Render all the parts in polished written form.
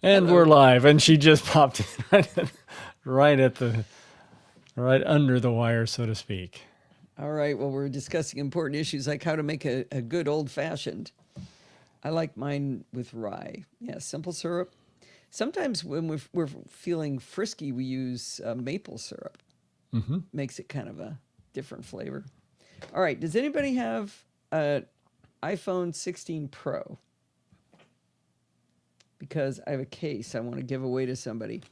And we're live, and she just popped in right under the wire, so to speak. All right. Well, we're discussing important issues like how to make a good old fashioned. I like mine with rye. Yeah, simple syrup. Sometimes when we're feeling frisky, we use maple syrup. Mm-hmm. Makes it kind of a different flavor. All right. Does anybody have an iPhone 16 Pro? Because I have a case I want to give away to somebody.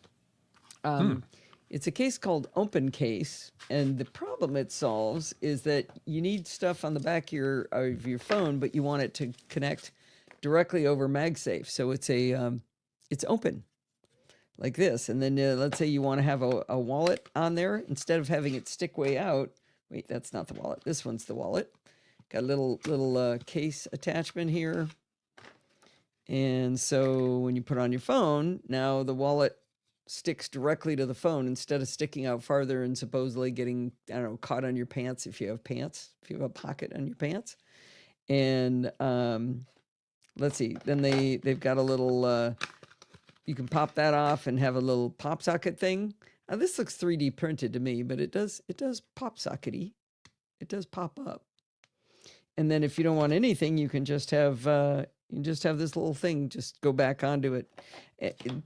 It's a case called Open Case, and the problem it solves is that you need stuff on the back of your phone, but you want it to connect directly over MagSafe. So it's open like this, and then let's say you want to have a wallet on there instead of having it stick way out. Wait, that's not the wallet. This one's the wallet. Got a little case attachment here. And so when you put on your phone, now the wallet sticks directly to the phone instead of sticking out farther and supposedly getting, I don't know, caught on your pants if you have a pocket on your pants. And let's see, then they've got a little, you can pop that off and have a little pop socket thing. Now this looks 3D printed to me, but it does pop sockety. It does pop up. And then if you don't want anything, you can just have this little thing just go back onto it.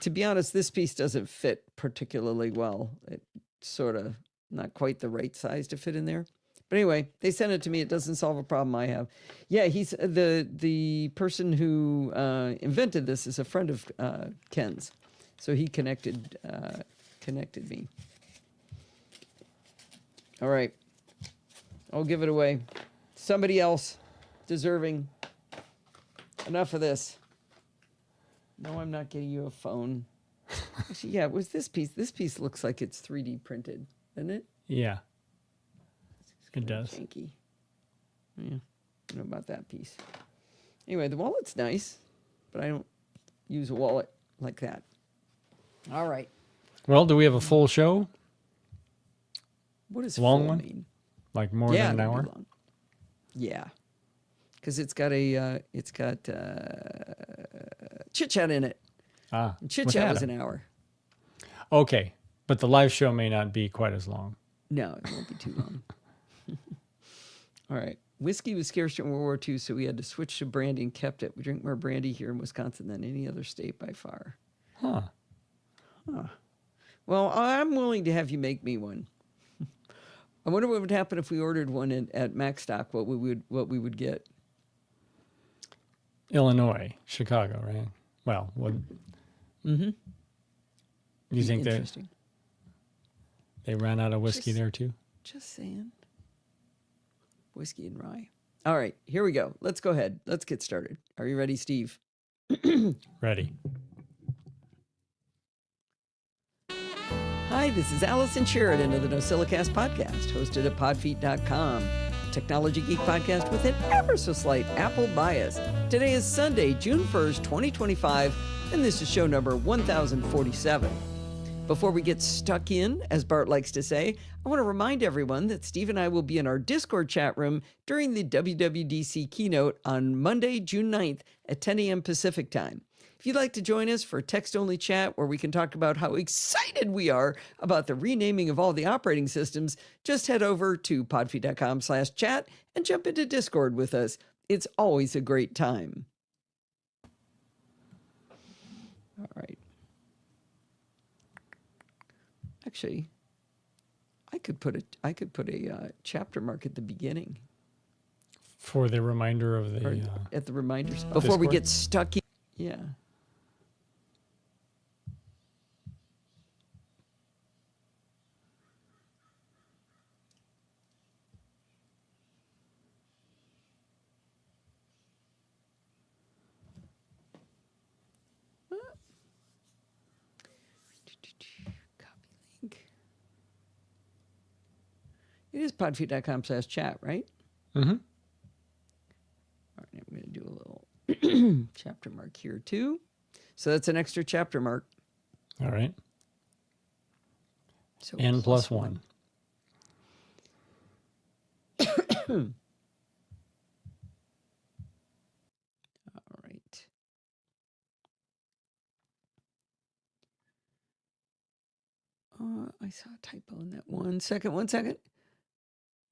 To be honest, this piece doesn't fit particularly well. It's sort of not quite the right size to fit in there. But anyway, they sent it to me. It doesn't solve a problem I have. Yeah, he's the person who invented this is a friend of Ken's, so he connected me. All right, I'll give it away. Somebody else deserving. Enough of this. No, I'm not getting you a phone. Actually, yeah, it was this piece. This piece looks like it's 3D printed, doesn't it? Yeah. It does. Janky. Yeah, I don't know about that piece. Anyway, the wallet's nice, but I don't use a wallet like that. All right. Well, do we have a full show? What does long full one mean? Like more than an hour? Long. Yeah. Because it's got chit chat in it. Chit chat was an hour. Okay, but the live show may not be quite as long. No, it won't be too long. All right. Whiskey was scarce during World War II, so we had to switch to brandy and kept it. We drink more brandy here in Wisconsin than any other state by far. Huh. Well, I'm willing to have you make me one. I wonder what would happen if we ordered one at Macstock. What we would get. Illinois, Chicago, right? Well, what? Mm-hmm. You think they ran out of whiskey there too? Just saying. Whiskey and rye. All right, here we go. Let's go ahead. Let's get started. Are you ready, Steve? Ready. Hi, this is Allison Sheridan of the NosillaCast podcast, hosted at podfeet.com. Technology Geek podcast with an ever so slight Apple bias. Today is Sunday, June 1st, 2025, and this is show number 1047. Before we get stuck in, as Bart likes to say, I want to remind everyone that Steve and I will be in our Discord chat room during the WWDC keynote on Monday, June 9th at 10 a.m. Pacific time. If you'd like to join us for a text-only chat where we can talk about how excited we are about the renaming of all the operating systems, just head over to podfeet.com/chat and jump into Discord with us. It's always a great time. All right. Actually, I could put a chapter mark at the beginning for the reminder of the at the reminders before Discord? We get stuck in. Yeah. It is podfeet.com/chat, right? Mm-hmm. All right, I'm going to do a little chapter mark here too. So that's an extra chapter mark. All right. So N plus one. All right. I saw a typo in that. One second.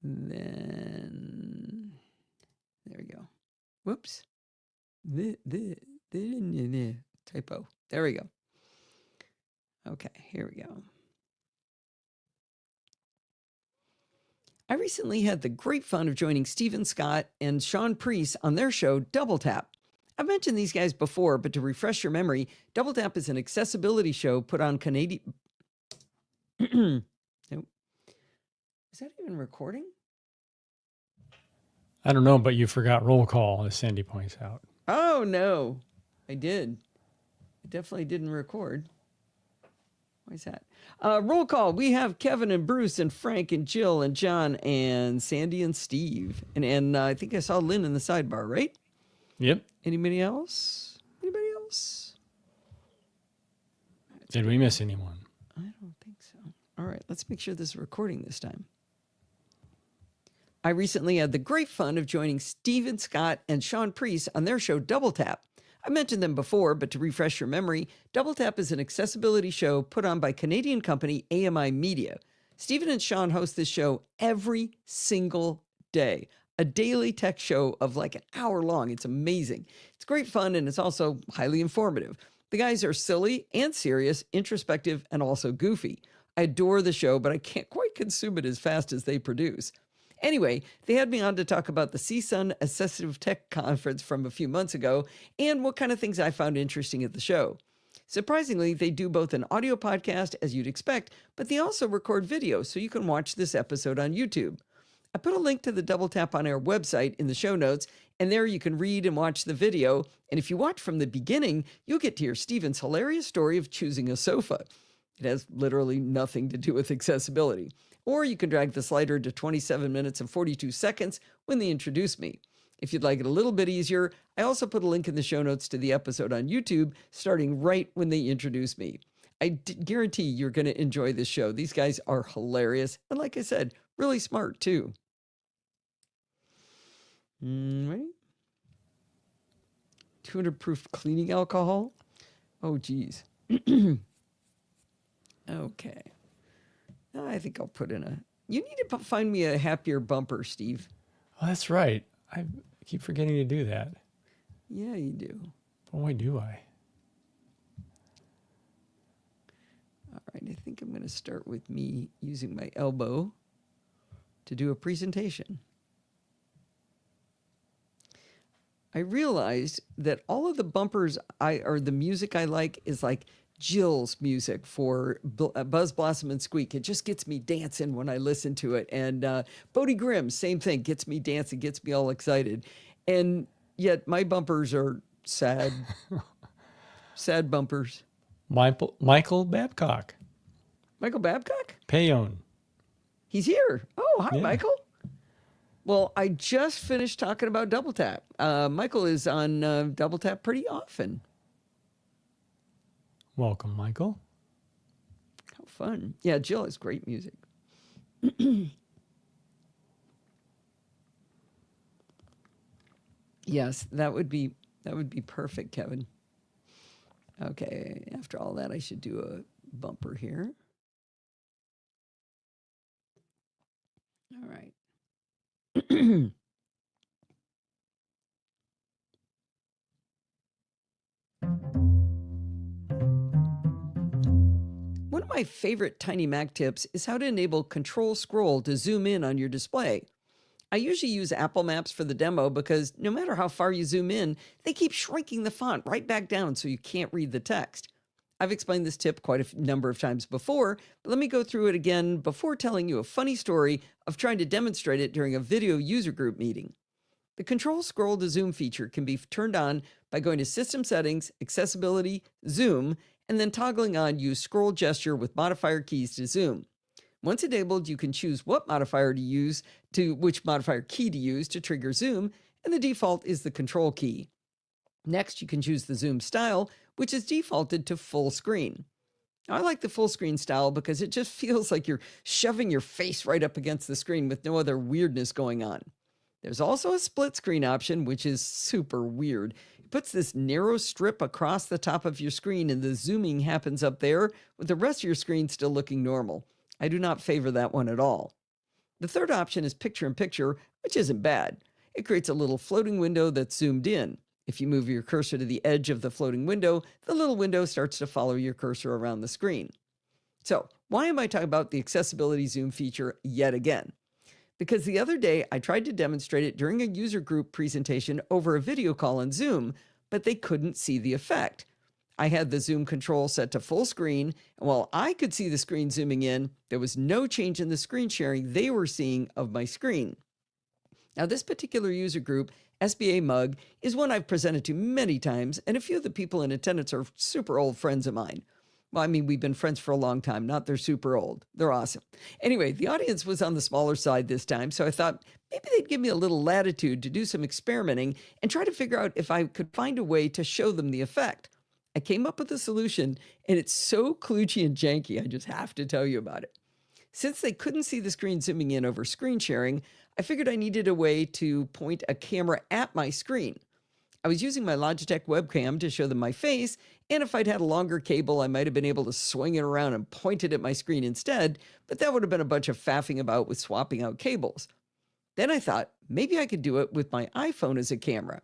Then there we go. Whoops. Typo. There we go. Okay, here we go. I recently had the great fun of joining Stephen Scott and Sean Priest on their show, Double Tap. I've mentioned these guys before, but to refresh your memory, Double Tap is an accessibility show put on Canadian... Nope. Is that even recording? I don't know, but you forgot roll call, as Sandy points out. Oh, no. I did. I definitely didn't record. Why is that? Roll call. We have Kevin and Bruce and Frank and Jill and John and Sandy and Steve. And I think I saw Lynn in the sidebar, right? Yep. Anybody else? Anybody else? Did we miss anyone? I don't think so. All right, let's make sure this is recording this time. I recently had the great fun of joining Stephen Scott and Sean Priest on their show Double Tap. I mentioned them before, but to refresh your memory, Double Tap is an accessibility show put on by Canadian company AMI Media. Stephen and Sean host this show every single day, a daily tech show of like an hour long. It's amazing. It's great fun, and it's also highly informative. The guys are silly and serious, introspective, and also goofy. I adore the show, but I can't quite consume it as fast as they produce. Anyway, they had me on to talk about the CSUN Assistive Tech Conference from a few months ago and what kind of things I found interesting at the show. Surprisingly, they do both an audio podcast, as you'd expect, but they also record video, so you can watch this episode on YouTube. I put a link to the Double Tap on Air website in the show notes, and there you can read and watch the video. And if you watch from the beginning, you'll get to hear Stephen's hilarious story of choosing a sofa. It has literally nothing to do with accessibility. Or you can drag the slider to 27 minutes and 42 seconds when they introduce me. If you'd like it a little bit easier, I also put a link in the show notes to the episode on YouTube, starting right when they introduce me. I guarantee you're going to enjoy this show. These guys are hilarious. And like I said, really smart too. Right? 200 proof cleaning alcohol. Oh, geez. Okay. I think I'll put in a... You need to find me a happier bumper, Steve. Oh, that's right. I keep forgetting to do that. Yeah, you do. Boy, do I. All right, I think I'm going to start with me using my elbow to do a presentation. I realized that all of the bumpers or the music I like is like Jill's music for Buzz, Blossom, and Squeak. It just gets me dancing when I listen to it. And Bodie Grimm, same thing, gets me dancing, gets me all excited. And yet my bumpers are sad, sad bumpers. Michael Babcock. Michael Babcock? Payon. He's here. Oh, hi, Yeah. Michael. Well, I just finished talking about Double Tap. Michael is on Double Tap pretty often. Welcome, Michael. How fun. Yeah, Jill has great music. Yes, that would be perfect, Kevin. Okay, after all that, I should do a bumper here. All right. One of my favorite Tiny Mac tips is how to enable Control Scroll to zoom in on your display. I usually use Apple Maps for the demo because no matter how far you zoom in, they keep shrinking the font right back down so you can't read the text. I've explained this tip quite a number of times before, but let me go through it again before telling you a funny story of trying to demonstrate it during a video user group meeting. The Control Scroll to Zoom feature can be turned on by going to System Settings, Accessibility, Zoom, and then toggling on Use Scroll Gesture with modifier keys to zoom. Once enabled, you can choose what modifier to use which modifier key to use to trigger zoom, and the default is the Control key. Next, you can choose the zoom style, which is defaulted to full screen. I like the full screen style because it just feels like you're shoving your face right up against the screen with no other weirdness going on. There's also a split screen option, which is super weird. It puts this narrow strip across the top of your screen, and the zooming happens up there with the rest of your screen still looking normal. I do not favor that one at all. The third option is picture-in-picture, which isn't bad. It creates a little floating window that's zoomed in. If you move your cursor to the edge of the floating window, the little window starts to follow your cursor around the screen. So, why am I talking about the accessibility zoom feature yet again? Because the other day I tried to demonstrate it during a user group presentation over a video call on Zoom, but they couldn't see the effect. I had the zoom control set to full screen, and while I could see the screen zooming in, there was no change in the screen sharing they were seeing of my screen. Now, this particular user group, SBA Mug, is one I've presented to many times, and a few of the people in attendance are super old friends of mine. Well, I mean, we've been friends for a long time, not they're super old. They're awesome. Anyway, the audience was on the smaller side this time, so I thought maybe they'd give me a little latitude to do some experimenting and try to figure out if I could find a way to show them the effect. I came up with a solution, and it's so kludgy and janky, I just have to tell you about it. Since they couldn't see the screen zooming in over screen sharing, I figured I needed a way to point a camera at my screen. I was using my Logitech webcam to show them my face, and if I'd had a longer cable, I might have been able to swing it around and point it at my screen instead, but that would have been a bunch of faffing about with swapping out cables. Then I thought, maybe I could do it with my iPhone as a camera.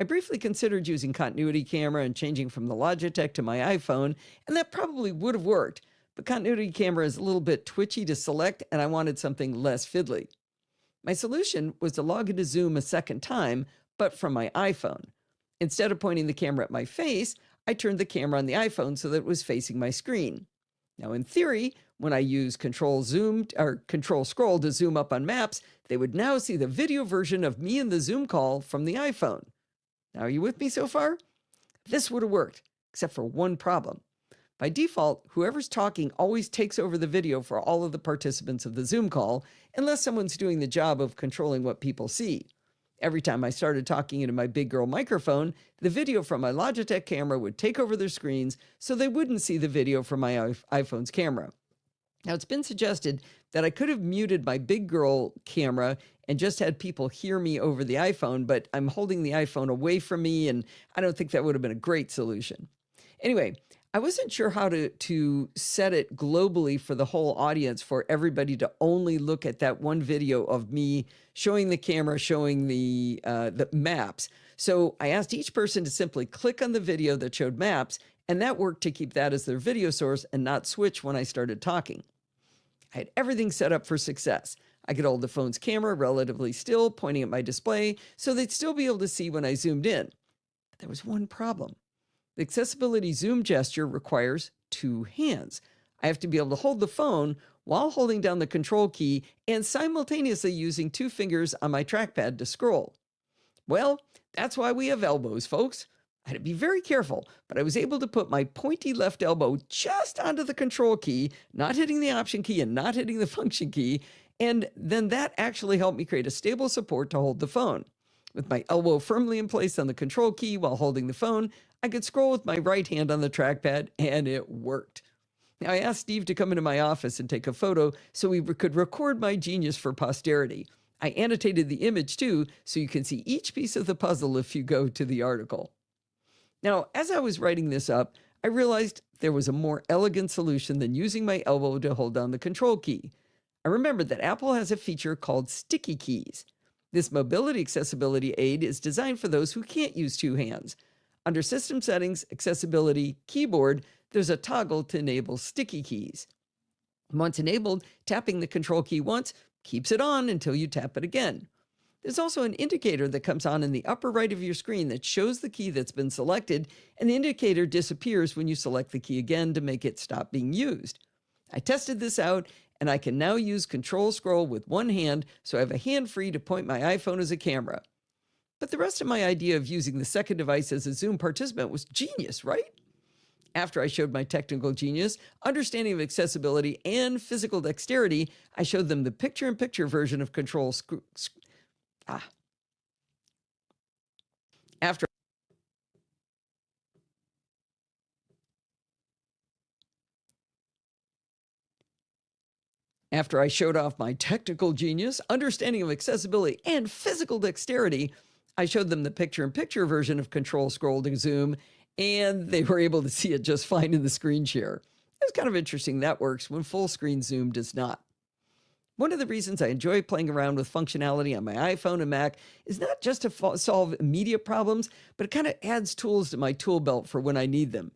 I briefly considered using continuity camera and changing from the Logitech to my iPhone, and that probably would have worked, but continuity camera is a little bit twitchy to select, and I wanted something less fiddly. My solution was to log into Zoom a second time, but from my iPhone. Instead of pointing the camera at my face, I turned the camera on the iPhone so that it was facing my screen. Now, in theory, when I use Control Scroll to zoom up on maps, they would now see the video version of me in the Zoom call from the iPhone. Now, are you with me so far? This would have worked, except for one problem. By default, whoever's talking always takes over the video for all of the participants of the Zoom call, unless someone's doing the job of controlling what people see. Every time I started talking into my big girl microphone, the video from my Logitech camera would take over their screens so they wouldn't see the video from my iPhone's camera. Now, it's been suggested that I could have muted my big girl camera and just had people hear me over the iPhone, but I'm holding the iPhone away from me, and I don't think that would have been a great solution. Anyway, I wasn't sure how to set it globally for the whole audience, for everybody to only look at that one video of me showing the camera, showing the maps. So I asked each person to simply click on the video that showed maps, and that worked to keep that as their video source and not switch when I started talking. I had everything set up for success. I could hold the phone's camera relatively still, pointing at my display, so they'd still be able to see when I zoomed in. But there was one problem. The accessibility zoom gesture requires two hands. I have to be able to hold the phone while holding down the control key and simultaneously using two fingers on my trackpad to scroll. Well, that's why we have elbows, folks. I had to be very careful, but I was able to put my pointy left elbow just onto the control key, not hitting the option key and not hitting the function key, and then that actually helped me create a stable support to hold the phone. With my elbow firmly in place on the control key while holding the phone, I could scroll with my right hand on the trackpad, and it worked. Now, I asked Steve to come into my office and take a photo so we could record my genius for posterity. I annotated the image too, so you can see each piece of the puzzle if you go to the article. Now, as I was writing this up, I realized there was a more elegant solution than using my elbow to hold down the control key. I remembered that Apple has a feature called sticky keys. This mobility accessibility aid is designed for those who can't use two hands. Under System Settings, Accessibility, Keyboard, there's a toggle to enable sticky keys. Once enabled, tapping the control key once keeps it on until you tap it again. There's also an indicator that comes on in the upper right of your screen that shows the key that's been selected, and the indicator disappears when you select the key again to make it stop being used. I tested this out, and I can now use Control Scroll with one hand, so I have a hand free to point my iPhone as a camera. But the rest of my idea of using the second device as a Zoom participant was genius, right? After I showed my technical genius, understanding of accessibility, and physical dexterity, I showed them the picture-in-picture version of After I showed off my technical genius, understanding of accessibility, and physical dexterity, I showed them the picture-in-picture version of Control Scroll to Zoom, and they were able to see it just fine in the screen share. It's kind of interesting that works when full screen Zoom does not. One of the reasons I enjoy playing around with functionality on my iPhone and Mac is not just to solve immediate problems, but it kind of adds tools to my tool belt for when I need them.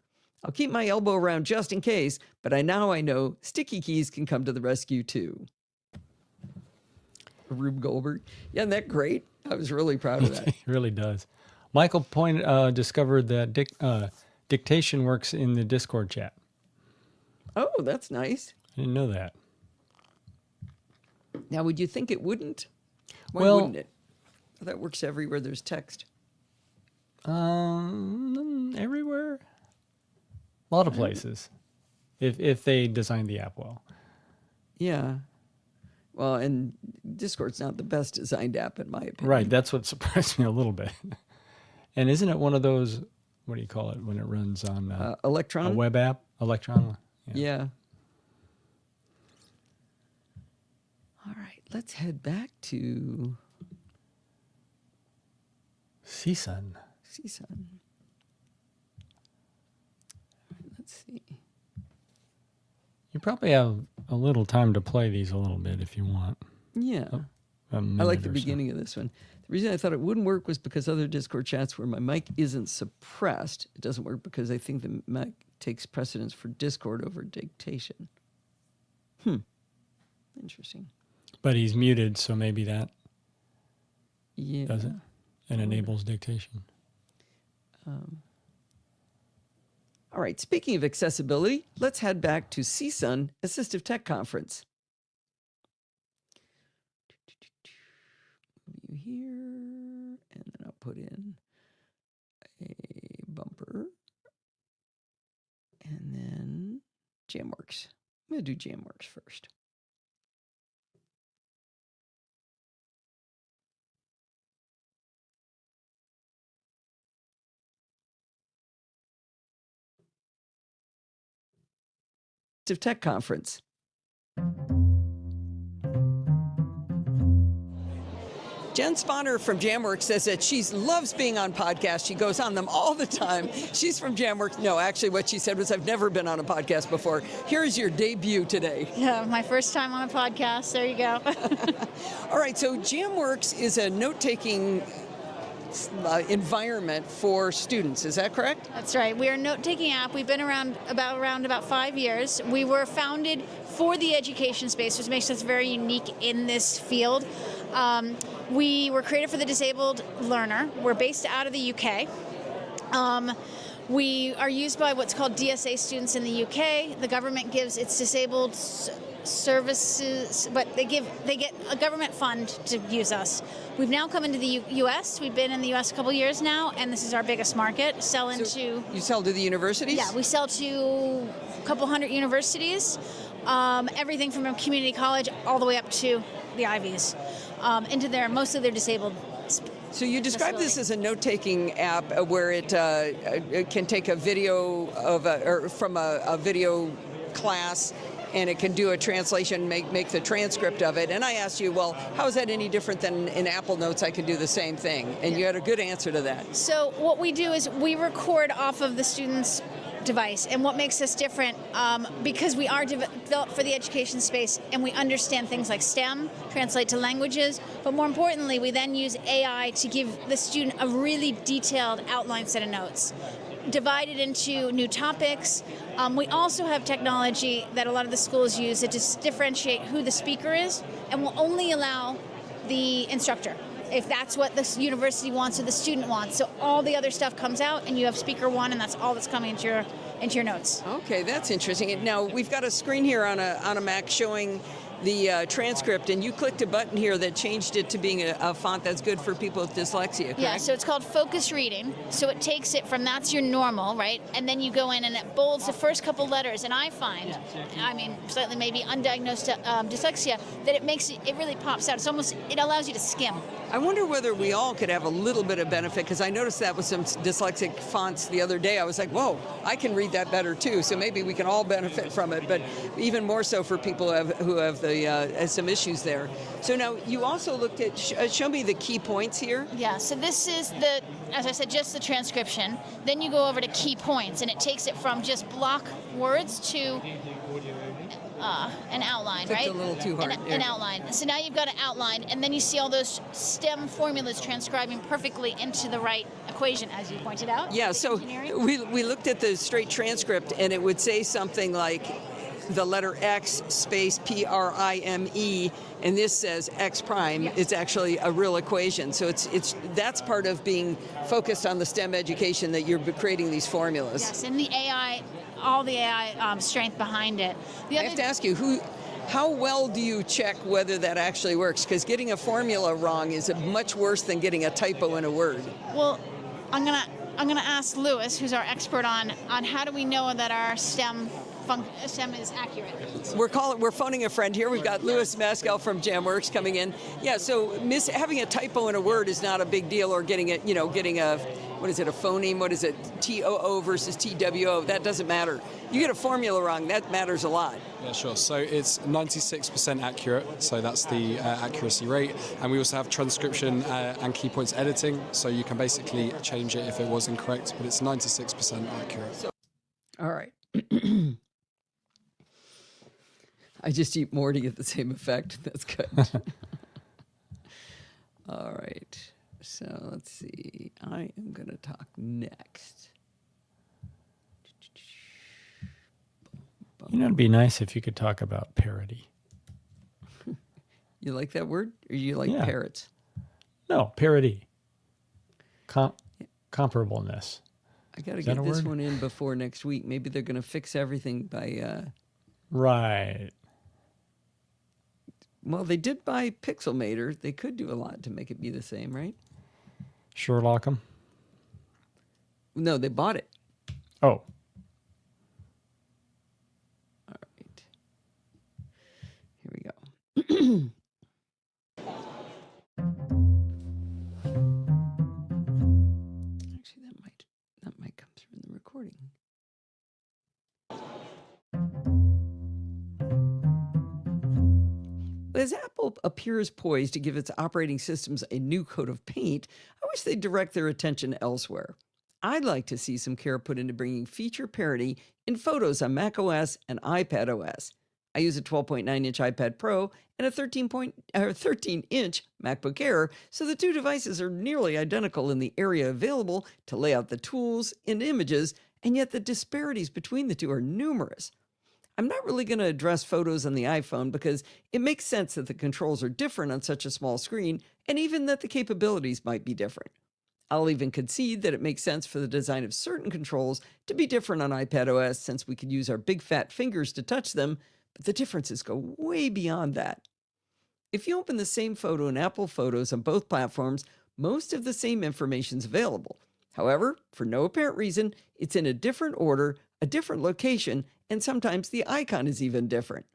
I'll keep my elbow around just in case, but I know sticky keys can come to the rescue too. Rube Goldberg. Yeah, isn't that great? I was really proud of that. It really does. Michael discovered that dictation works in the Discord chat. Oh, that's nice. I didn't know that. Now, would you think it wouldn't? Why Well, wouldn't it? That works everywhere there's text. Everywhere. A lot of places. If they designed the app well. Yeah. Well, and Discord's not the best designed app, in my opinion. Right. That's what surprised me a little bit. And isn't it one of those, what do you call it, when it runs on Electron? a web app? Electron? Yeah. All right. Let's head back to CSUN. CSUN. Let's see. You probably have a little time to play these a little bit if you want. Yeah. A I minute like the or so. beginning of this one. The reason I thought it wouldn't work was because other Discord chats where my mic isn't suppressed, it doesn't work because I think the mic takes precedence for Discord over dictation. Interesting. But he's muted, so maybe that Yeah. does it and enables dictation. All right. Speaking of accessibility, let's head back to CSUN Assistive Tech Conference. Move you here, and then I'll put in a bumper, and then Jamworks. I'm going to do Jamworks first. Assistive Tech Conference. Jen Spawner from Jamworks says that she loves being on podcasts. She goes on them all the time. She's from Jamworks. No, actually what she said was, I've never been on a podcast before. Here's your debut today. Yeah, my first time on a podcast. There you go. All right, so Jamworks is a note-taking environment for students. Is that correct? That's right. We are a note-taking app. We've been around about 5 years. We were founded for the education space, which makes us very unique in this field. We were created for the disabled learner. We're based out of the UK. We are used by what's called DSA students in the UK. The government gives its disabled services, but they get a government fund to use us. We've now come into the US. We've been in the US a couple years now, and this is our biggest market. So you sell to the universities? Yeah, we sell to a couple hundred universities, everything from a community college all the way up to the Ivies, into mostly their disabled. So you describe this as a note-taking app where it can take a video from a video class, and it can do a translation, make the transcript of it. And I asked you, well, how is that any different than in Apple Notes? I can do the same thing. And you had a good answer to that. So what we do is we record off of the student's device. And what makes us different, because we are developed for the education space and we understand things like STEM, translate to languages, but more importantly, we then use AI to give the student a really detailed outline set of notes, divided into new topics. We also have technology that a lot of the schools use that just differentiate who the speaker is and will only allow the instructor if that's what the university wants or the student wants. So all the other stuff comes out and you have speaker one, and that's all that's coming into your notes. Okay, that's interesting. Now we've got a screen here on a Mac showing the transcript, and you clicked a button here that changed it to being a font that's good for people with dyslexia, correct? Yeah, so it's called focus reading. So it takes it from that's your normal, right? And then you go in and it bolds the first couple letters. And I find, slightly maybe undiagnosed dyslexia, that it really pops out. It allows you to skim. I wonder whether we all could have a little bit of benefit, because I noticed that with some dyslexic fonts the other day. I was like, whoa, I can read that better too. So maybe we can all benefit from it, but even more so for people who have some issues there. So now you also looked at, show me the key points here. Yeah, so this is as I said, just the transcription. Then you go over to key points, and it takes it from just block words to an outline, Clicked right? a little too hard. An outline. So now you've got an outline, and then you see all those STEM formulas transcribing perfectly into the right equation, as you pointed out. Yeah, so we looked at the straight transcript, and it would say something like the letter X space prime, and this says X prime. Yes. It's actually a real equation. So that's part of being focused on the STEM education, that you're creating these formulas. Yes, and the AI, all the AI strength behind it. I have to ask you, how well do you check whether that actually works? Because getting a formula wrong is much worse than getting a typo in a word. Well, I'm gonna ask Lewis, who's our expert on how do we know that our STEM is accurate. We're phoning a friend here. We've got Louis Maskell from Jamworks coming in. Yeah, so having a typo in a word is not a big deal, or getting a what is it, a phoneme? What is it, TOO versus TWO? That doesn't matter. You get a formula wrong, that matters a lot. Yeah, sure. So it's 96% accurate, so that's the accuracy rate. And we also have transcription and key points editing, so you can basically change it if it was incorrect, but it's 96% accurate. All right. I just eat more to get the same effect. That's good. All right. So let's see. I am going to talk next. You know, it'd be nice if you could talk about parody. You like that word? Or you like parrots? No, parody. Comparableness. I got to get this one in before next week. Maybe they're going to fix everything by... Right. Well, they did buy Pixelmator. They could do a lot to make it be the same, right? Sherlock 'em? No, they bought it. Oh. All right. Here we go. Actually, that might come through in the recording. As Apple appears poised to give its operating systems a new coat of paint, I wish they'd direct their attention elsewhere. I'd like to see some care put into bringing feature parity in photos on macOS and iPadOS. I use a 12.9-inch iPad Pro and a 13-inch MacBook Air, so the two devices are nearly identical in the area available to lay out the tools and images, and yet the disparities between the two are numerous. I'm not really going to address photos on the iPhone because it makes sense that the controls are different on such a small screen, and even that the capabilities might be different. I'll even concede that it makes sense for the design of certain controls to be different on iPadOS, since we could use our big fat fingers to touch them, but the differences go way beyond that. If you open the same photo in Apple Photos on both platforms, most of the same information is available. However, for no apparent reason, it's in a different order, a different location, and sometimes the icon is even different.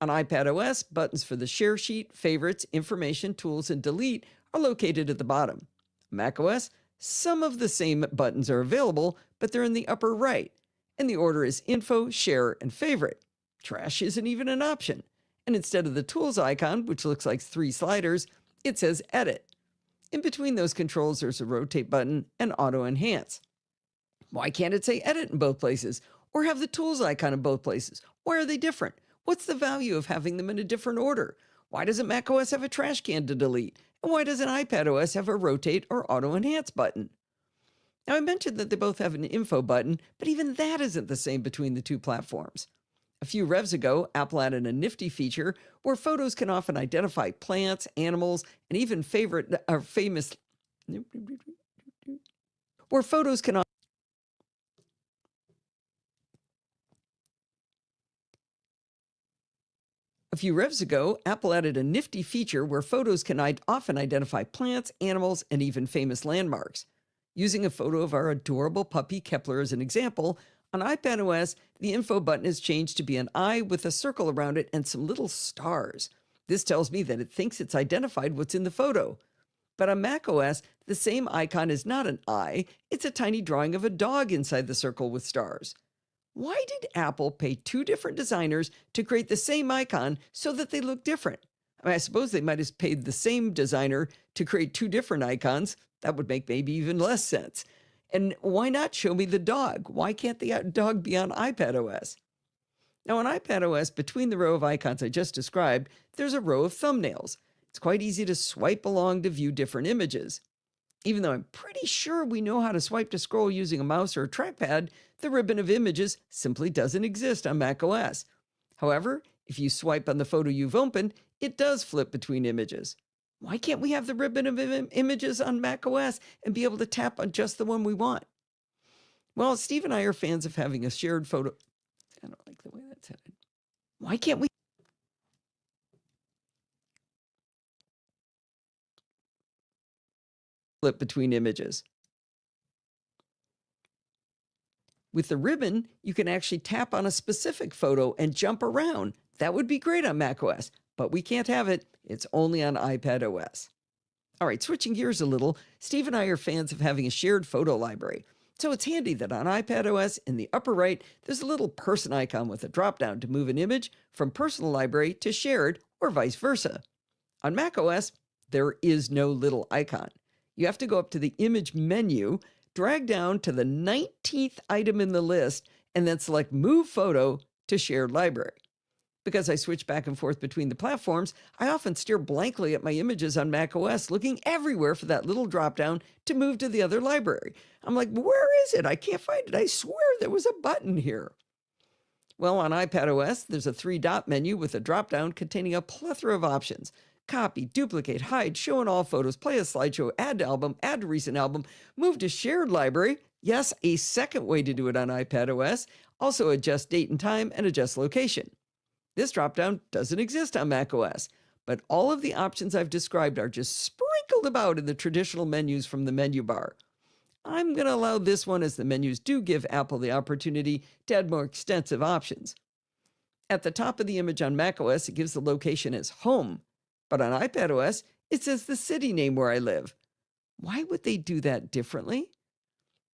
On iPadOS, buttons for the Share Sheet, Favorites, Information, Tools, and Delete are located at the bottom. macOS, some of the same buttons are available, but they're in the upper right, and the order is Info, Share, and Favorite. Trash isn't even an option, and instead of the Tools icon, which looks like 3 sliders, it says Edit. In between those controls, there's a Rotate button and Auto Enhance. Why can't it say Edit in both places? Or have the Tools icon in both places? Why are they different? What's the value of having them in a different order? Why doesn't macOS have a trash can to delete? And why doesn't iPadOS have a Rotate or Auto Enhance button? Now, I mentioned that they both have an Info button, but even that isn't the same between the two platforms. A few revs ago, Apple added a nifty feature where photos can often identify plants, animals, and even famous... Where photos can... A few revs ago, Apple added a nifty feature where photos can often identify plants, animals, and even famous landmarks. Using a photo of our adorable puppy Kepler as an example, on iPadOS, the Info button is changed to be an eye with a circle around it and some little stars. This tells me that it thinks it's identified what's in the photo. But on macOS, the same icon is not an eye, it's a tiny drawing of a dog inside the circle with stars. Why did Apple pay two different designers to create the same icon so that they look different? I mean, I suppose they might have paid the same designer to create two different icons. That would make maybe even less sense. And why not show me the dog? Why can't the dog be on iPadOS? Now, on iPadOS, between the row of icons I just described, there's a row of thumbnails. It's quite easy to swipe along to view different images. Even though I'm pretty sure we know how to swipe to scroll using a mouse or a trackpad, the ribbon of images simply doesn't exist on macOS. However, if you swipe on the photo you've opened, it does flip between images. Why can't we have the ribbon of images on macOS and be able to tap on just the one we want? Well, Steve and I are fans of having a shared photo. I don't like the way that's headed. Why can't we flip between images? With the ribbon, you can actually tap on a specific photo and jump around. That would be great on macOS, but we can't have it. It's only on iPadOS. All right, switching gears a little, Steve and I are fans of having a shared photo library. So it's handy that on iPadOS, in the upper right, there's a little person icon with a drop-down to move an image from personal library to shared or vice versa. On macOS, there is no little icon. You have to go up to the image menu, drag down to the 19th item in the list, and then select Move Photo to Shared Library. Because I switch back and forth between the platforms, I often stare blankly at my images on macOS, looking everywhere for that little drop-down to move to the other library. I'm like, where is it? I can't find it. I swear there was a button here. Well, on iPadOS, there's a 3-dot menu with a drop-down containing a plethora of options. Copy, duplicate, hide, show in all photos, play a slideshow, add to album, add to recent album, move to shared library. Yes, a second way to do it on iPadOS. Also adjust date and time and adjust location. This dropdown doesn't exist on macOS, but all of the options I've described are just sprinkled about in the traditional menus from the menu bar. I'm going to allow this one as the menus do give Apple the opportunity to add more extensive options. At the top of the image on macOS, it gives the location as home, but on iPadOS, it says the city name where I live. Why would they do that differently?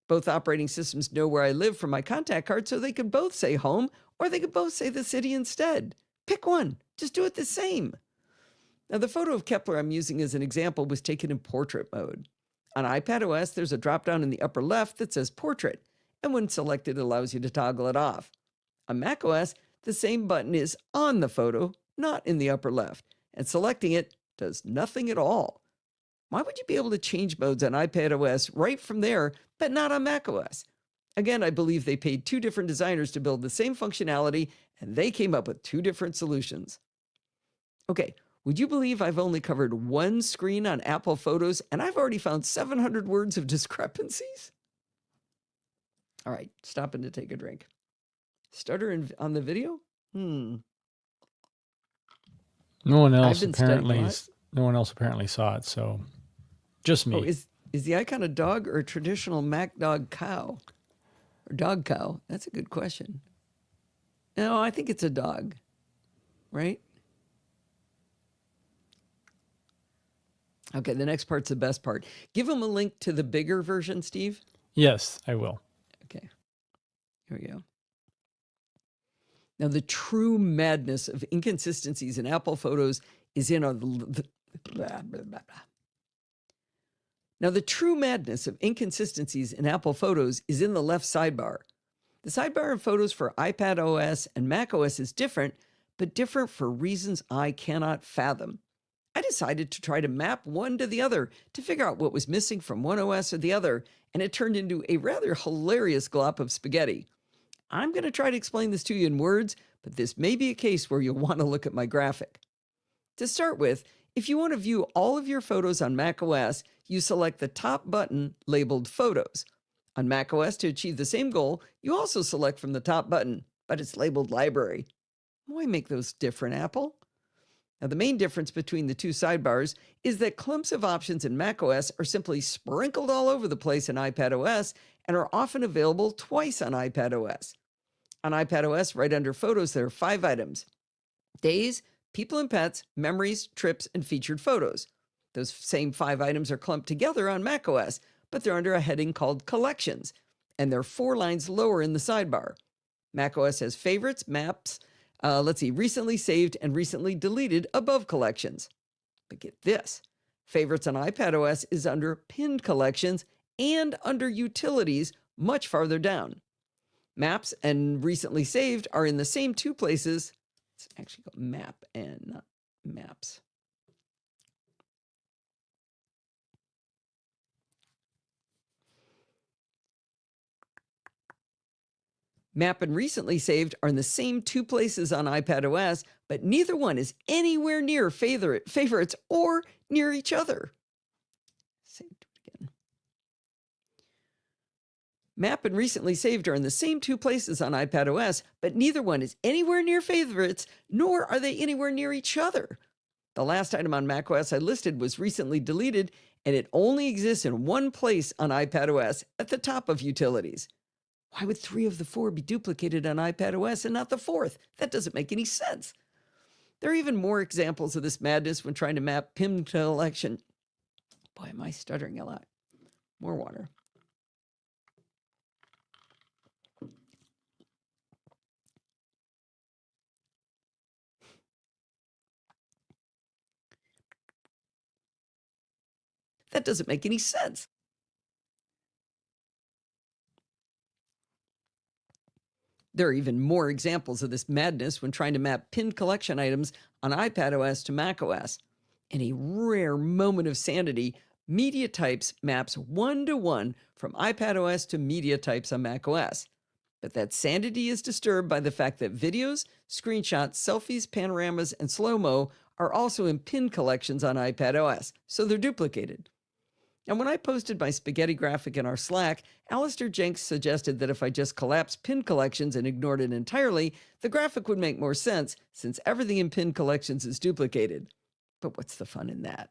Both operating systems know where I live from my contact card, so they could both say home, or they could both say the city instead. Pick one. Just do it the same. Now, the photo of Kepler I'm using as an example was taken in portrait mode. On iPadOS, there's a drop-down in the upper left that says Portrait, and when selected, it allows you to toggle it off. On macOS, the same button is on the photo, not in the upper left, and selecting it does nothing at all. Why would you be able to change modes on iPadOS right from there, but not on macOS? Again, I believe they paid two different designers to build the same functionality, and they came up with two different solutions. Okay, would you believe I've only covered one screen on Apple Photos, and I've already found 700 words of discrepancies? All right, stopping to take a drink. Stutter on the video? No one else I've been studying a apparently. lot. No one else apparently saw it. So, just me. Oh, is the icon a dog or a traditional Mac dog cow? Or dog cow? That's a good question. No, I think it's a dog, right? Okay, the next part's the best part. Give them a link to the bigger version, Steve. Yes, I will. Okay, here we go. Now, the true madness of inconsistencies in Apple Photos is in on the blah, blah, blah, blah. Now, the true madness of inconsistencies in Apple Photos is in the left sidebar. The sidebar in Photos for iPadOS and macOS is different, but different for reasons I cannot fathom. I decided to try to map one to the other to figure out what was missing from one OS or the other, and it turned into a rather hilarious glop of spaghetti. I'm going to try to explain this to you in words, but this may be a case where you'll want to look at my graphic. To start with, if you want to view all of your photos on macOS, you select the top button labeled Photos. On macOS, to achieve the same goal, you also select from the top button, but it's labeled Library. Why make those different, Apple? Now, the main difference between the two sidebars is that clumps of options in macOS are simply sprinkled all over the place in iPadOS and are often available twice on iPadOS. On iPadOS, right under Photos, there are 5 items: Days, People and Pets, Memories, Trips, and Featured Photos. Those same 5 items are clumped together on macOS, but they're under a heading called Collections, and they're 4 lines lower in the sidebar. macOS has favorites, maps, recently saved and recently deleted above Collections. But get this, favorites on iPadOS is under pinned collections and under utilities much farther down. Maps and recently saved are in the same 2 places. Let's actually go map and not maps. Map and recently saved are in the same 2 places on iPadOS, but neither one is anywhere near favorites or near each other. Do it again. Map and recently saved are in the same 2 places on iPadOS, but neither one is anywhere near favorites, nor are they anywhere near each other. The last item on macOS I listed was recently deleted, and it only exists in one place on iPadOS at the top of utilities. Why would 3 of the 4 be duplicated on iPadOS and not the 4th? That doesn't make any sense. There are even more examples of this madness when trying to map pinned collection. Boy, am I stuttering a lot. More water. That doesn't make any sense. There are even more examples of this madness when trying to map pinned collection items on iPadOS to macOS. In a rare moment of sanity, Media Types maps 1-to-1 from iPadOS to Media Types on macOS. But that sanity is disturbed by the fact that videos, screenshots, selfies, panoramas, and slow-mo are also in pinned collections on iPadOS, so they're duplicated. And when I posted my spaghetti graphic in our Slack, Alistair Jenks suggested that if I just collapsed pinned collections and ignored it entirely, the graphic would make more sense since everything in pinned collections is duplicated. But what's the fun in that?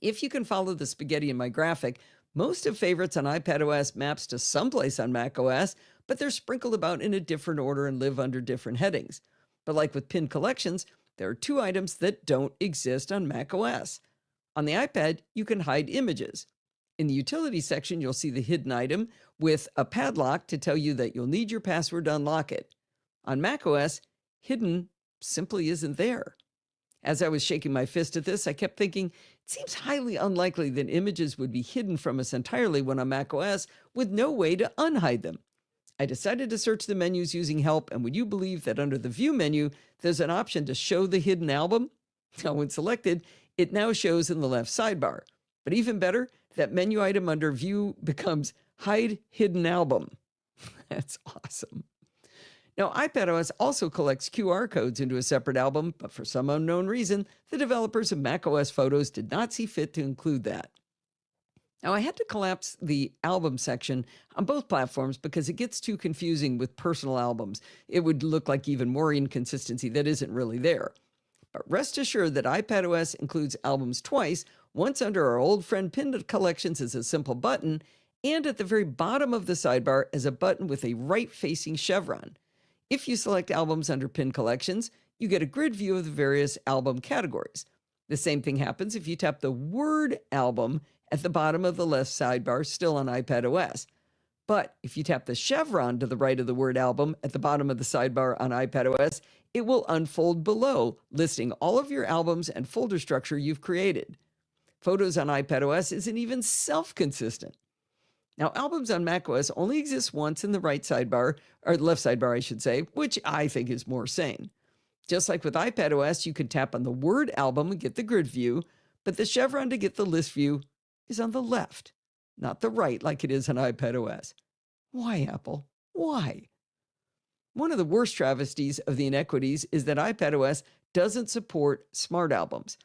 If you can follow the spaghetti in my graphic, most of favorites on iPadOS maps to someplace on macOS, but they're sprinkled about in a different order and live under different headings. But like with pinned collections, there are 2 items that don't exist on macOS. On the iPad, you can hide images. In the Utilities section, you'll see the hidden item with a padlock to tell you that you'll need your password to unlock it. On macOS, hidden simply isn't there. As I was shaking my fist at this, I kept thinking, it seems highly unlikely that images would be hidden from us entirely when on macOS with no way to unhide them. I decided to search the menus using help, and would you believe that under the View menu, there's an option to show the hidden album? Now, when selected, it now shows in the left sidebar. But even better, that menu item under View becomes Hide Hidden Album. That's awesome. Now, iPadOS also collects QR codes into a separate album, but for some unknown reason, the developers of macOS Photos did not see fit to include that. Now, I had to collapse the album section on both platforms because it gets too confusing with personal albums. It would look like even more inconsistency that isn't really there. But rest assured that iPadOS includes albums twice, once under our old friend pinned collections as a simple button, and at the very bottom of the sidebar as a button with a right-facing chevron. If you select albums under pinned collections, you get a grid view of the various album categories. The same thing happens if you tap the word album at the bottom of the left sidebar, still on iPadOS. But if you tap the chevron to the right of the word album at the bottom of the sidebar on iPadOS, it will unfold below, listing all of your albums and folder structure you've created. Photos on iPadOS isn't even self-consistent. Now, albums on macOS only exist once in the right sidebar, or left sidebar, I should say, which I think is more sane. Just like with iPadOS, you can tap on the word album and get the grid view, but the chevron to get the list view is on the left, not the right like it is on iPadOS. Why, Apple? Why? One of the worst travesties of the inequities is that iPadOS doesn't support smart albums.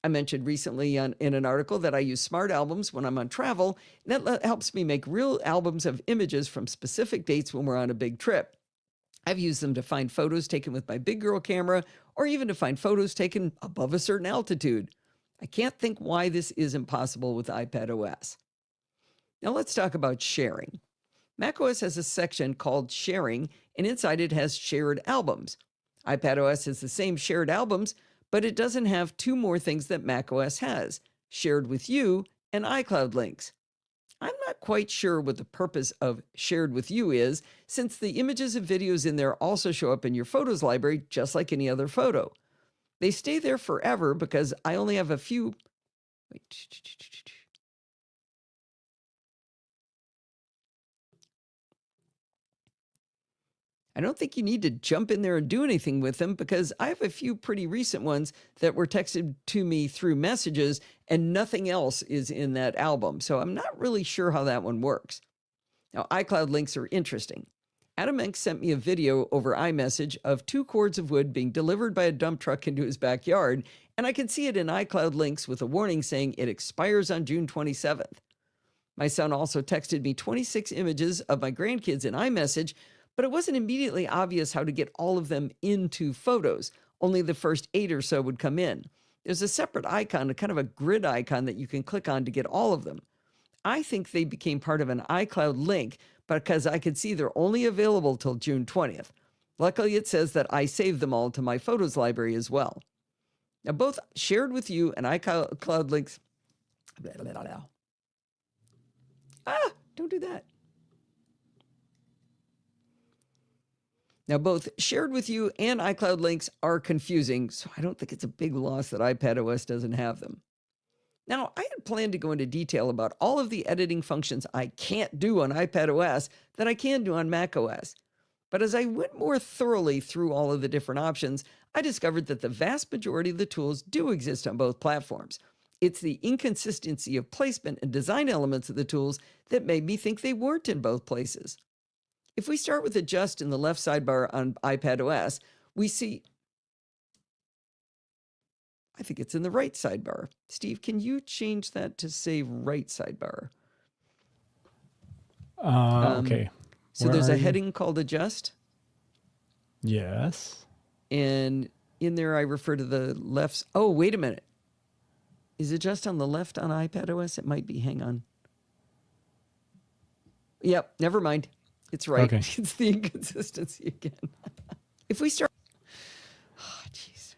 I mentioned recently in an article that I use smart albums when I'm on travel, and that helps me make real albums of images from specific dates when we're on a big trip. I've used them to find photos taken with my big girl camera, or even to find photos taken above a certain altitude. I can't think why this isn't possible with iPadOS. Now let's talk about sharing. macOS has a section called Sharing, and inside it has Shared Albums. iPadOS has the same shared albums, but it doesn't have 2 more things that macOS has: shared with you, and iCloud links. I'm not quite sure what the purpose of shared with you is, since the images and videos in there also show up in your photos library just like any other photo. They stay there forever because I only have a few. Wait. I don't think you need to jump in there and do anything with them because I have a few pretty recent ones that were texted to me through messages and nothing else is in that album. So I'm not really sure how that one works. Now, iCloud links are interesting. Adam X sent me a video over iMessage of 2 cords of wood being delivered by a dump truck into his backyard, and I can see it in iCloud links with a warning saying it expires on June 27th. My son also texted me 26 images of my grandkids in iMessage, but it wasn't immediately obvious how to get all of them into photos. Only the first 8 or so would come in. There's a separate icon, a kind of a grid icon that you can click on to get all of them. I think they became part of an iCloud link because I could see they're only available till June 20th. Luckily, it says that I saved them all to my photos library as well. Now, both shared with you and iCloud links. Don't do that. Now, both shared with you and iCloud links are confusing, so I don't think it's a big loss that iPadOS doesn't have them. Now, I had planned to go into detail about all of the editing functions I can't do on iPadOS that I can do on macOS. But as I went more thoroughly through all of the different options, I discovered that the vast majority of the tools do exist on both platforms. It's the inconsistency of placement and design elements of the tools that made me think they weren't in both places. If we start with Adjust in the left sidebar on iPadOS, we see, I think it's in the right sidebar. Steve, can you change that to say right sidebar? Okay. So Where there's are a you? heading called Adjust, Yes. and in there I refer to the left. Oh, wait a minute. Is Adjust on the left on iPadOS? It might be. Hang on. Yep, never mind. It's right. Okay. It's the inconsistency again. If we start... Oh, jeez.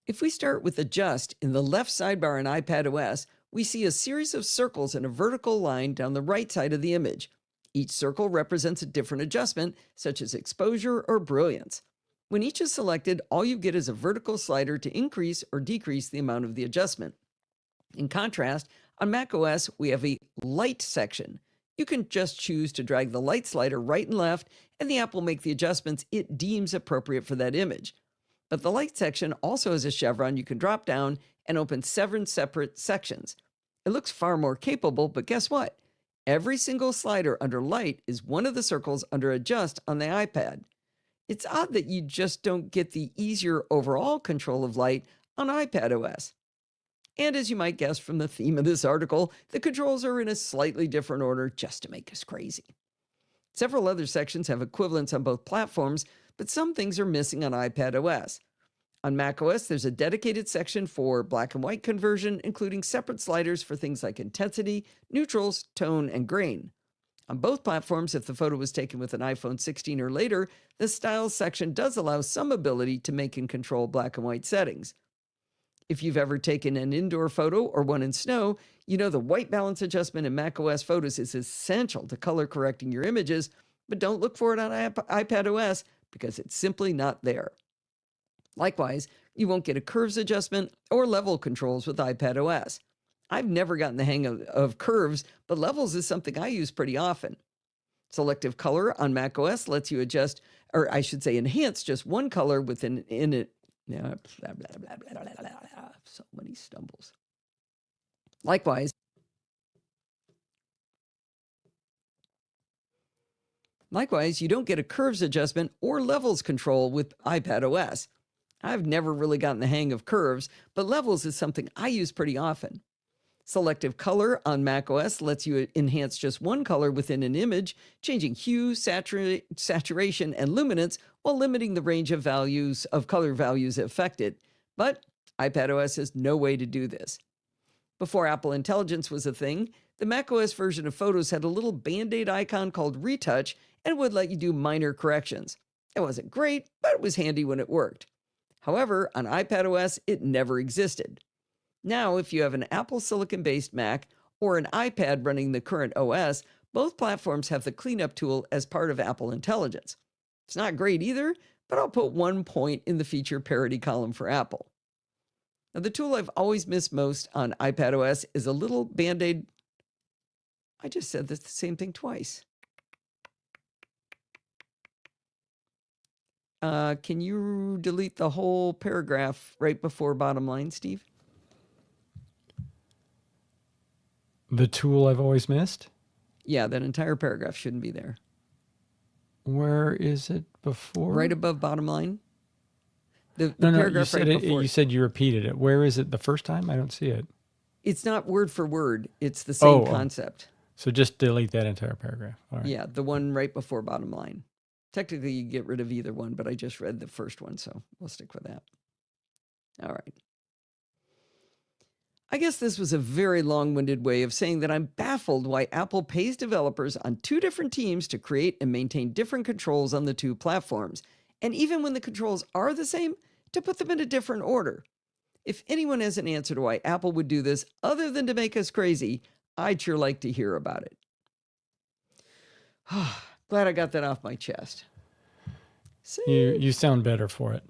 If we start with Adjust in the left sidebar on iPadOS, we see a series of circles and a vertical line down the right side of the image. Each circle represents a different adjustment, such as exposure or brilliance. When each is selected, all you get is a vertical slider to increase or decrease the amount of the adjustment. In contrast, on macOS, we have a light section. You can just choose to drag the light slider right and left, and the app will make the adjustments it deems appropriate for that image. But the light section also has a chevron you can drop down and open 7 separate sections. It looks far more capable, but guess what? Every single slider under light is one of the circles under Adjust on the iPad. It's odd that you just don't get the easier overall control of light on iPadOS. And as you might guess from the theme of this article, the controls are in a slightly different order just to make us crazy. Several other sections have equivalents on both platforms, but some things are missing on iPadOS. On macOS, there's a dedicated section for black and white conversion, including separate sliders for things like intensity, neutrals, tone, and grain. On both platforms, if the photo was taken with an iPhone 16 or later, the Styles section does allow some ability to make and control black and white settings. If you've ever taken an indoor photo or one in snow, you know the white balance adjustment in macOS Photos is essential to color correcting your images, but don't look for it on iPadOS because it's simply not there. Likewise, you won't get a curves adjustment or level controls with iPadOS. I've never gotten the hang of curves, but levels is something I use pretty often. Selective color on macOS lets you adjust, or I should say enhance just one color within it. Yeah, blah, blah, blah, blah, blah, blah, blah. So many stumbles. Likewise, you don't get a curves adjustment or levels control with iPadOS. I've never really gotten the hang of curves, but levels is something I use pretty often. Selective color on macOS lets you enhance just one color within an image, changing hue, saturation, and luminance while limiting the range of values of color values affected. But iPadOS has no way to do this. Before Apple Intelligence was a thing, the macOS version of Photos had a little Band-Aid icon called Retouch and would let you do minor corrections. It wasn't great, but it was handy when it worked. However, on iPadOS, it never existed. Now, if you have an Apple Silicon-based Mac or an iPad running the current OS, both platforms have the cleanup tool as part of Apple Intelligence. It's not great either, but I'll put 1 point in the feature parity column for Apple. Now, the tool I've always missed most on iPadOS is a little Band-Aid. I just said the same thing twice. Can you delete the whole paragraph right before bottom line, Steve? The tool I've always missed? Yeah, that entire paragraph shouldn't be there. Where is it before? Right above bottom line. The No, paragraph you said right it, before. you said you repeated it. Where is it the first time? I don't see it. It's not word for word. It's the same Oh. concept. So just delete that entire paragraph. All right. Yeah, the one right before bottom line. Technically, you get rid of either one, but I just read the first one, so we'll stick with that. All right. I guess this was a very long-winded way of saying that I'm baffled why Apple pays developers on 2 different teams to create and maintain different controls on the 2 platforms, and even when the controls are the same, to put them in a different order. If anyone has an answer to why Apple would do this other than to make us crazy, I'd sure like to hear about it. Glad I got that off my chest. See? You sound better for it.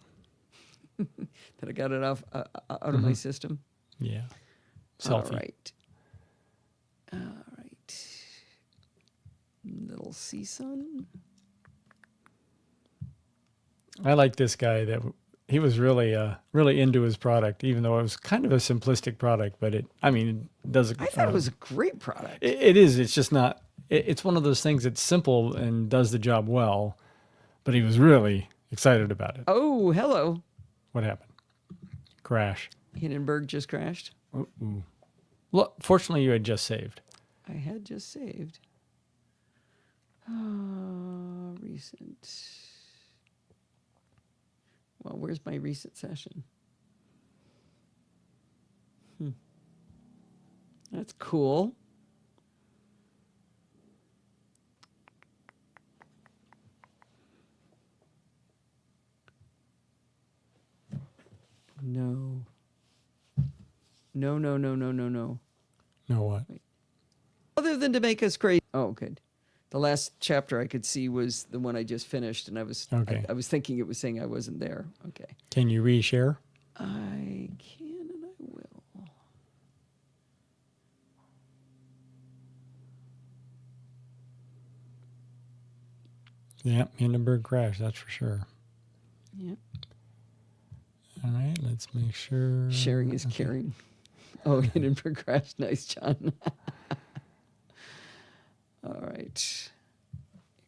That I got it off out of my system. Yeah. Selfie. All right. Little CSUN. I like this guy that he was really into his product, even though it was kind of a simplistic product, but it does. I thought it was a great product. It is. It's just not. It's one of those things that's simple and does the job well, but he was really excited about it. Oh, hello. What happened? Crash. Hindenburg just crashed. Ooh. Well, fortunately, you had just saved. I had just saved. Recent. Well, where's my recent session? That's cool. No. No. No what? Other than to make us crazy. Oh, good. The last chapter I could see was the one I just finished, and I was Okay. I was thinking it was saying I wasn't there. Okay. Can you reshare? I can and I will. Yeah, Hindenburg crash. That's for sure. Yep. All right, let's make sure. Sharing is caring. Oh, Hindenburg crashed. Nice, John. All right.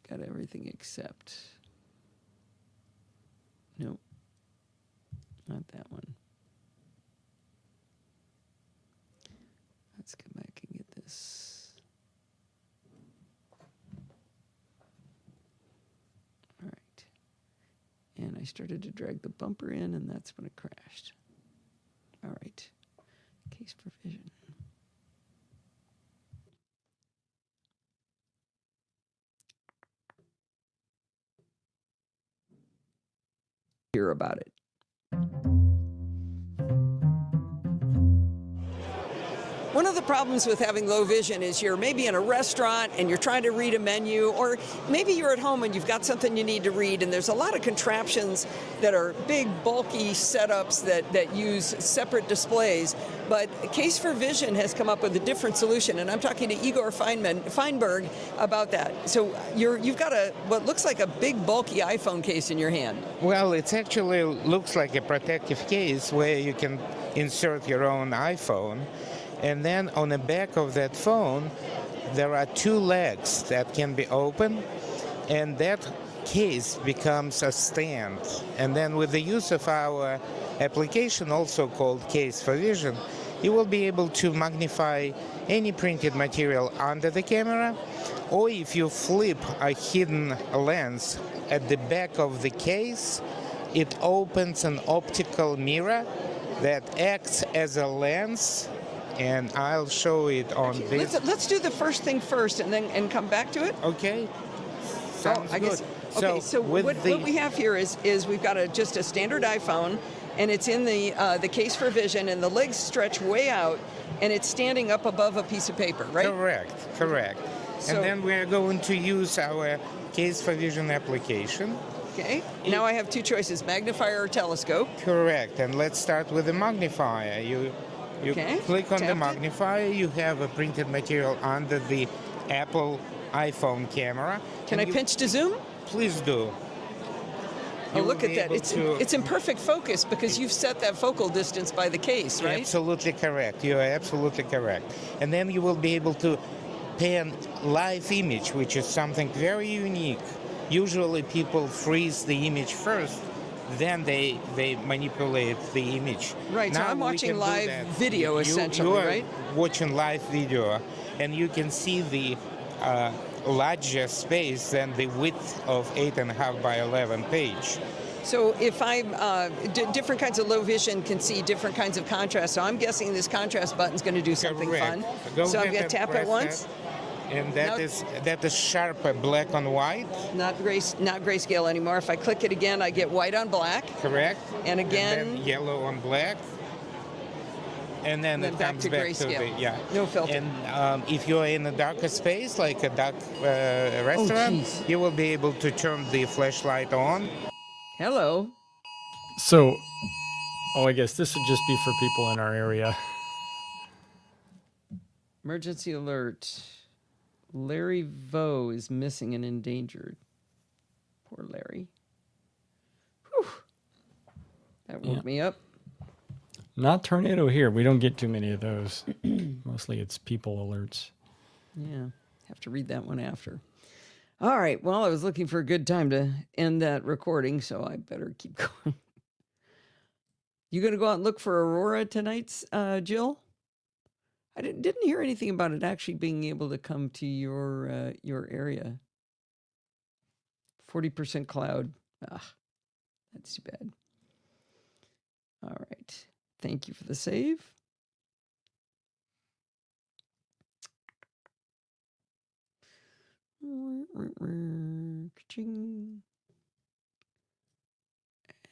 Got everything except. Nope. Not that one. Let's go back and get this. All right. And I started to drag the bumper in, and that's when it crashed. All right. Case provision. Hear about it. One of the problems with having low vision is you're maybe in a restaurant and you're trying to read a menu, or maybe you're at home and you've got something you need to read, and there's a lot of contraptions that are big, bulky setups that use separate displays. But Case for Vision has come up with a different solution, and I'm talking to Igor Feinberg about that. So you've got what looks like a big, bulky iPhone case in your hand. Well, it actually looks like a protective case where you can insert your own iPhone. And then on the back of that phone, there are 2 legs that can be open, and that case becomes a stand. And then with the use of our application, also called Case for Vision, you will be able to magnify any printed material under the camera, or if you flip a hidden lens at the back of the case, it opens an optical mirror that acts as a lens and I'll show it on this. Let's do the first thing first, and then come back to it. Okay, sounds I good. guess. Okay, so what we have here is we've got just a standard iPhone, and it's in the case for vision, and the legs stretch way out, and it's standing up above a piece of paper, right? Correct. So- And then we are going to use our case for vision application. Okay. Now I have two choices: magnifier or telescope. Correct. And let's start with the magnifier. You Okay, click on the tapped it. magnifier. You have a printed material under the Apple iPhone camera. Can And I pinch to zoom? Please do. Oh, You look will at be that. able It's in perfect focus because you've set that focal distance by the case, right? Absolutely correct. You are absolutely correct. And then you will be able to pan live image, which is something very unique. Usually people freeze the image first, then they manipulate the image. Right, so Now I'm we watching can do live that. video, essentially, you are right? watching live video, and you can see the larger space than the width of 8.5 by 11 page. So if I'm different kinds of low vision can see different kinds of contrast. So I'm guessing this contrast button's going to do something Correct. fun. Go So I'm ahead going and to tap it press once. that. And that Now- is sharper black on white, Not grayscale anymore. If I click it again, I get white on black. correct? And again- then yellow on black. And then Then it back comes to back grayscale. the, yeah. No filter. And if you're in a darker space, like a dark restaurant, jeez. you will be able to turn the flashlight on. Hello. So, I guess this would just be for people in our area. Emergency alert. Larry Vo is missing and endangered. Poor Larry. Whew. That woke me up. Not tornado here. We don't get too many of those. Mostly it's people alerts. Yeah, have to read that one after. All right, well, I was looking for a good time to end that recording, so I better keep going. You going to go out and look for Aurora tonight, Jill? I didn't hear anything about it actually being able to come to your area. 40% cloud. Ah, that's too bad. All right. Thank you for the save. Ka-ching.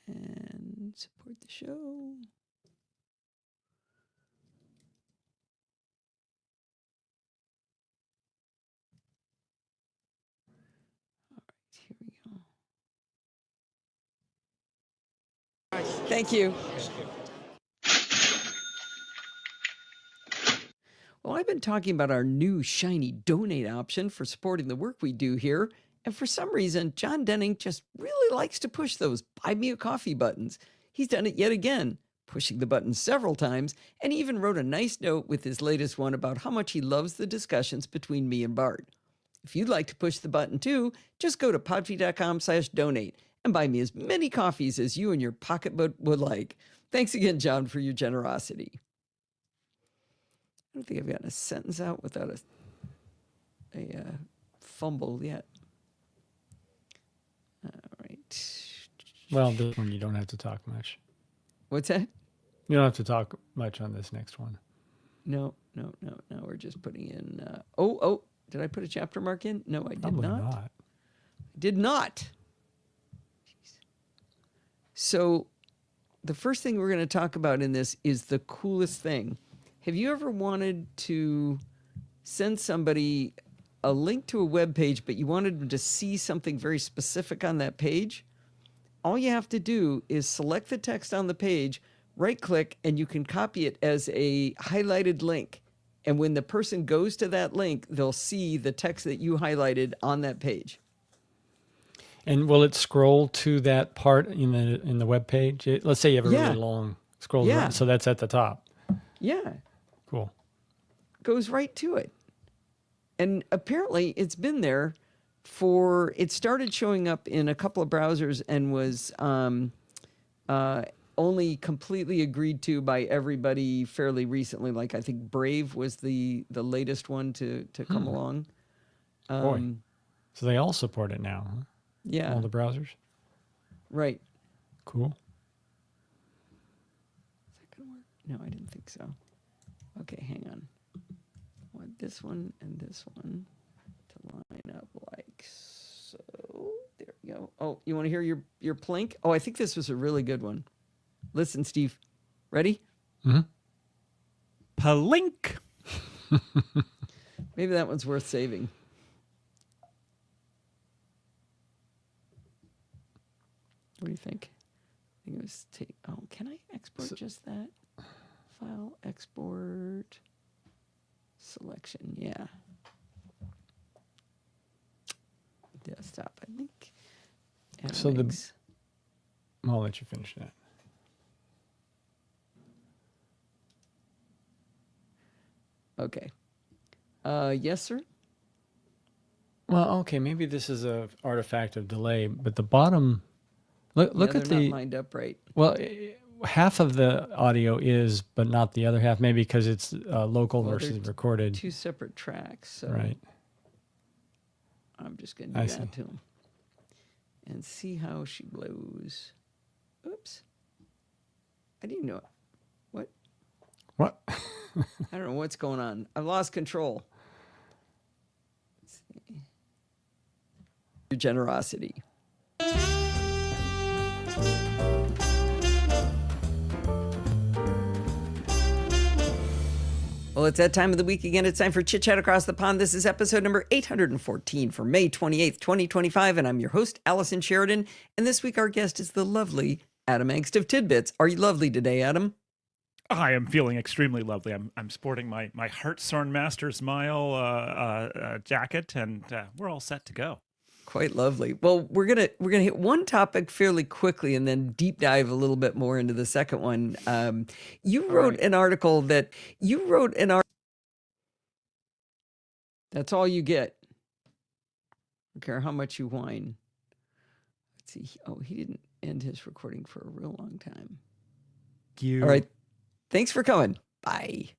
And support the show. All right, here we go. Thank you. Well, I've been talking about our new shiny donate option for supporting the work we do here. And for some reason, John Denning just really likes to push those buy me a coffee buttons. He's done it yet again, pushing the button several times, and he even wrote a nice note with his latest one about how much he loves the discussions between me and Bart. If you'd like to push the button too, just go to podfeed.com/donate and buy me as many coffees as you and your pocketbook would like. Thanks again, John, for your generosity. I don't think I've gotten a sentence out without a fumble yet. All right. Well, this one you don't have to talk much. What's that? You don't have to talk much on this next one. No. We're just putting in. Did I put a chapter mark in? No, I did Probably not. not. Did not. Jeez. So, the first thing we're going to talk about in this is the coolest thing. Have you ever wanted to send somebody a link to a web page, but you wanted them to see something very specific on that page? All you have to do is select the text on the page, right-click, and you can copy it as a highlighted link. And when the person goes to that link, they'll see the text that you highlighted on that page. And will it scroll to that part in the web page? Let's say you have a Yeah. really long scroll. Yeah. So that's at the top. Yeah. Cool. Goes right to it. And apparently it's been there it started showing up in a couple of browsers and was only completely agreed to by everybody fairly recently. Like I think Brave was the latest one to come along. Boy. So they all support it now, huh? Yeah. All the browsers? Right. Cool. Is that gonna work? No, I didn't think so. Okay, hang on. I want this one and this one to line up like so. There we go. Oh, you want to hear your plink? Oh, I think this was a really good one. Listen, Steve. Ready? Palink. Maybe that one's worth saving. What do you think? I think it was oh, can I export just that? File, export, selection. Yeah. Desktop, I think. So Animegs. I'll let you finish that. Okay. Yes, sir. Well, okay, maybe this is a artifact of delay, but the bottom. Look Yeah, at they're the. not lined up right. Well, half of the audio is, but not the other half. Maybe because it's local Well, versus they're recorded. Two separate tracks. So Right. I'm just going to I do that see. to him and see how she blows. Oops. I didn't know it. What? What? I don't know what's going on. I've lost control. Let's see. Your generosity. Well, it's that time of the week again. It's time for Chit Chat Across the Pond. This is episode number 814 for May 28th, 2025. And I'm your host, Allison Sheridan. And this week, our guest is the lovely Adam Angst of Tidbits. Are you lovely today, Adam? I am feeling extremely lovely. I'm sporting my Hartshorn Masters Mile jacket, and we're all set to go. Quite lovely. Well, we're gonna hit one topic fairly quickly and then deep dive a little bit more into the second one. You wrote an article that That's all you get. I don't care how much you whine. Let's see. Oh, he didn't end his recording for a real long time. All right. Thanks for coming. Bye.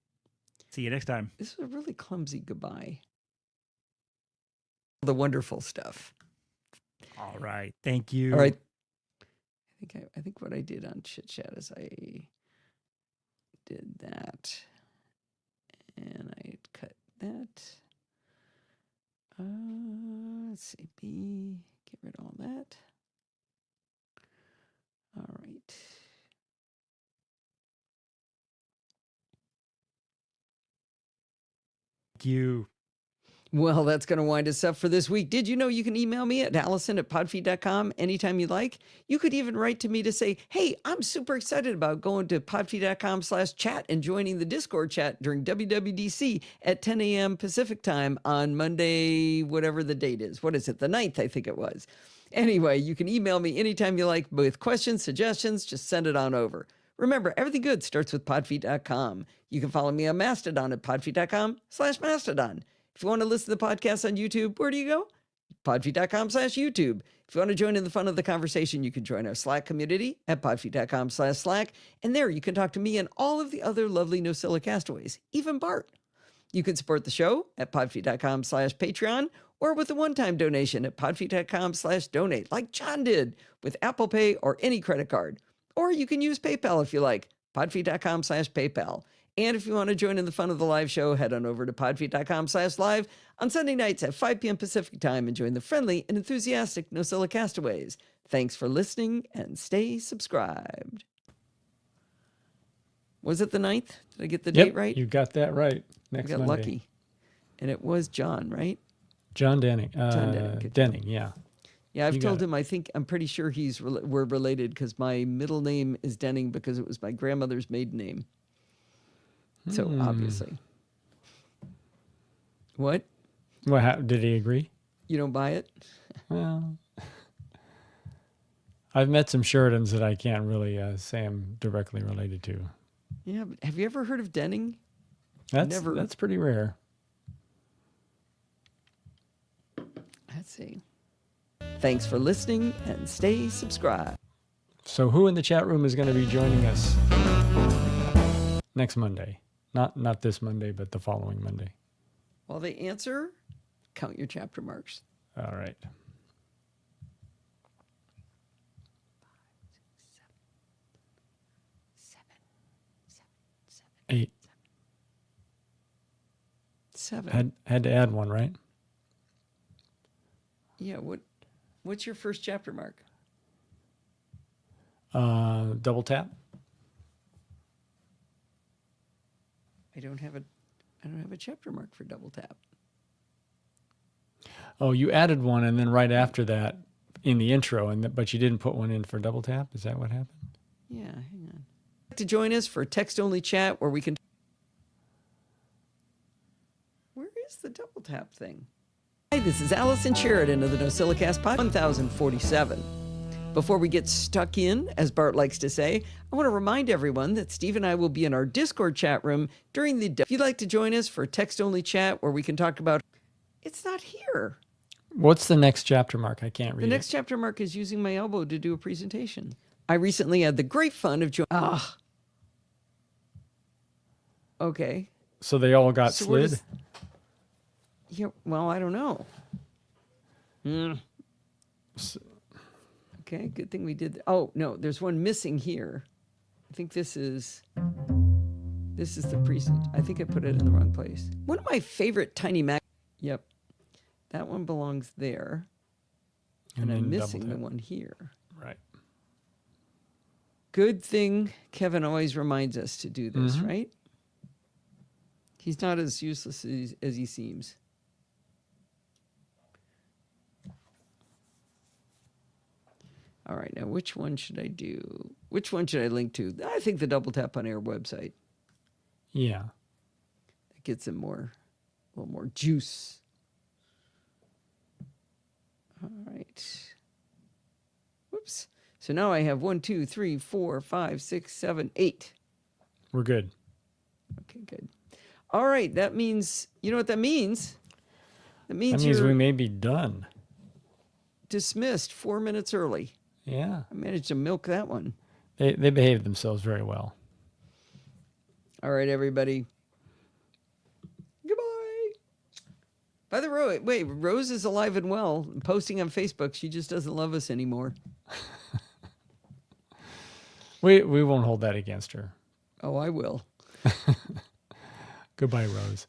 See you next time. This is a really clumsy goodbye. The wonderful stuff. All right. Thank you. All right. I think what I did on Chit Chat is I did that, and I cut that. Let's see. B. Get rid of all that. All right. Thank you. Well, that's going to wind us up for this week. Did you know you can email me at allison@podfeed.com anytime you like? You could even write to me to say, hey, I'm super excited about going to podfeed.com/chat and joining the Discord chat during WWDC at 10 a.m. Pacific time on Monday, whatever the date is. What is it? The 9th, I think it was. Anyway, you can email me anytime you like with questions, suggestions, just send it on over. Remember, everything good starts with podfeed.com. You can follow me on Mastodon at podfeed.com/Mastodon. If you want to listen to the podcast on YouTube, where do you go? Podfeed.com/YouTube. If you want to join in the fun of the conversation, you can join our Slack community at podfeed.com/Slack. And there you can talk to me and all of the other lovely NosillaCastaways, even Bart. You can support the show at podfeed.com/Patreon or with a one-time donation at podfeed.com/donate, like John did with Apple Pay or any credit card. Or you can use PayPal if you like, podfeed.com/PayPal. And if you want to join in the fun of the live show, head on over to podfeed.com/live on Sunday nights at 5 p.m. Pacific time and join the friendly and enthusiastic Nosilla Castaways. Thanks for listening and stay subscribed. Was it the 9th? Did I get the date right? You got that right. I Next got Monday. lucky. And it was John, right? John Denning. John Denning. Denning, yeah. Yeah, I've You got told it. him, I'm pretty sure we're related because my middle name is Denning because it was my grandmother's maiden name. So obviously. What? Well, did he agree? You don't buy it? Well, I've met some Sheridans that I can't really say I'm directly related to. Yeah, but have you ever heard of Denning? That's pretty rare. Let's see. Thanks for listening and stay subscribed. So who in the chat room is going to be joining us next Monday? Not this Monday, but the following Monday. While they answer, count your chapter marks. All right. 8, 7. Had to add one, right? Yeah, what's your first chapter mark? Double tap. I don't have a chapter mark for double tap. Oh, you added one, and then right after that, in the intro, but you didn't put one in for double tap. Is that what happened? Yeah, hang on. To join us for text-only chat where we can. Where is the double tap thing? Hi, this is Allison Sheridan of the NosillaCast Pod 1047. Before we get stuck in, as Bart likes to say, I want to remind everyone that Steve and I will be in our Discord chat room during the day. If you'd like to join us for text-only chat where we can talk about. It's not here. What's the next chapter mark? I can't read The next chapter mark is using my elbow to do a presentation. I recently had the great fun of okay. So they all got So where slid? Yeah, well, I don't know. Okay, good thing we did. Oh, no, there's one missing here. I think this is the present. I think I put it in the wrong place. One of my favorite tiny Mac. Yep. That one belongs there. And I'm missing the one here. Right. Good thing Kevin always reminds us to do this, right? He's not as useless as he seems. All right, now which one should I do? Which one should I link to? I think the Double Tap on Air website. Yeah. That gets him a little more juice. All right. Whoops. So now I have 1, 2, 3, 4, 5, 6, 7, 8. We're good. Okay, good. All right, that means, you know what that means? That means we may be done. Dismissed 4 minutes early. Yeah. I managed to milk that one. They behaved themselves very well. All right, everybody. Goodbye. By the way, Rose is alive and well, posting on Facebook. She just doesn't love us anymore. We won't hold that against her. Oh, I will. Goodbye, Rose.